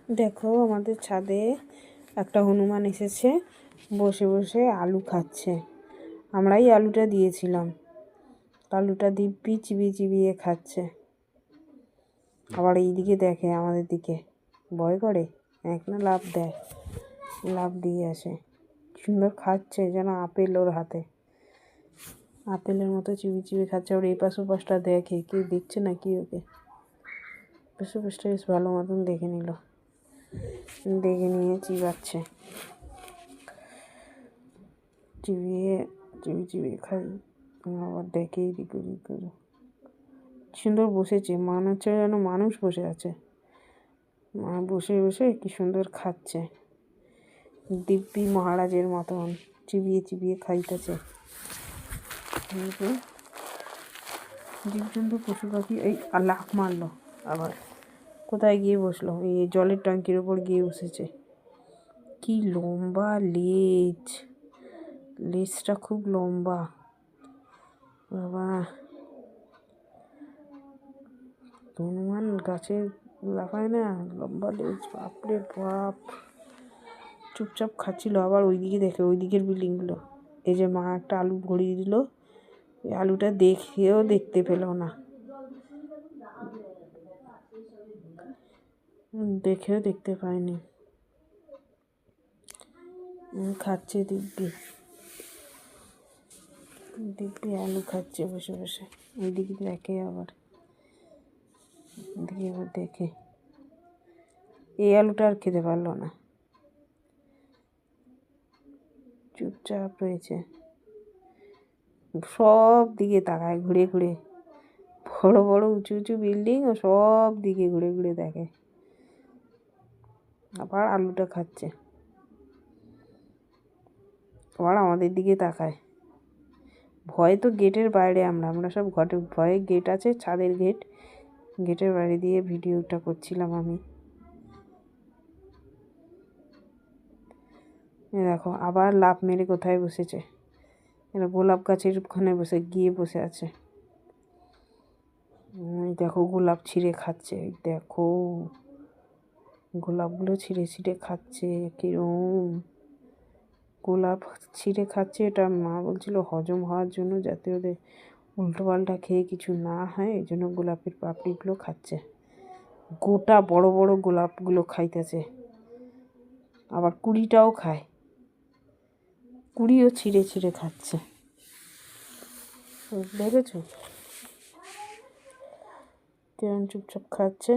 দেখো আমাদের ছাদে একটা হনুমান এসেছে, বসে বসে আলু খাচ্ছে। আমরাই আলুটা দিয়েছিলাম। আলুটা দিব্যি চিবিয়ে চিবিয়ে খাচ্ছে। আবার এই দিকে দেখে আমাদের দিকে, ভয় করে, এক না লাফ দেয়, লাফ দিয়ে আসে। সুন্দর খাচ্ছে, যেন আপেল ওর হাতে, আপেলের মতো চিবিয়ে চিবিয়ে খাচ্ছে। ওর এই পাশ ওপাশটা দেখে, কেউ দেখছে না কি ওকে। পাশ ওপাশটা বেশ ভালো মতন দেখে নিল, দেখে নিয়ে চিবাচ্ছে, চিবিয়ে চিবিয়ে চিবিয়ে খাই। আবার দেখে এদিক ওদিক করে। সুন্দর বসেছে, মনে হচ্ছে যেন মানুষ বসে আছে। বসে বসে কি সুন্দর খাচ্ছে, দিব্যি মহারাজের মতন চিবিয়ে চিবিয়ে খাইতেছে। জীবজন্তু পশু পাখি এই লাফ মারলো, আবার কোথায় গিয়ে বসলো, এই জলের ট্যাঙ্কির ওপর গিয়ে বসেছে। কি লম্বা লেজ, লেজটা খুব লম্বা বাবা। হনুমান গাছে লাফায় না, লম্বা লেজ, বাপরে বাপ। চুপচাপ খাচ্ছিল। আবার ওইদিকে দেখে, ওই দিকের বিল্ডিংগুলো। এই যে মা একটা আলু ভরিয়ে দিল, এই আলুটা দেখেও দেখতে পেল না, দেখেও দেখতে পায়নি। খাচ্ছে দিব্যি দিব্যি আলু খাচ্ছে বসে বসে। ওইদিকে দেখে, আবার দিকে আবার দেখে। এই আলুটা আর খেতে পারলো না, চুপচাপ রয়েছে। সব দিকে তাকায় ঘুরে ঘুরে, বড় বড় উঁচু উঁচু বিল্ডিং ও সব দিকে ঘুরে ঘুরে দেখে। আবার আলুটা খাচ্ছে, আবার আমাদের দিকে তাকায়। ভয় তো গেটের বাইরে, আমরা সব ঘটে ভয়ে, গেট আছে, ছাদের গেট, গেটের বাইরে দিয়ে ভিডিওটা করছিলাম আমি। দেখো আবার লাফ মেরে কোথায় বসেছে, এরা গোলাপ গাছের ওখানে বসে আছে। দেখো গোলাপ ছিঁড়ে খাচ্ছে, দেখো গোলাপগুলো ছিঁড়ে ছিঁড়ে খাচ্ছে। কিরম গোলাপ ছিঁড়ে খাচ্ছে, এটা মা বলছিল হজম হওয়ার জন্য, যাতে ওদের উল্টোপাল্টা খেয়ে কিছু না হয়, এই জন্য গোলাপের পাপড়িগুলো খাচ্ছে। গোটা বড় বড় গোলাপগুলো খাইতেছে, আবার কুড়িটাও খায়, কুড়িও ছিঁড়ে ছিঁড়ে খাচ্ছে। দেখেছো কেমন চুপচাপ খাচ্ছে।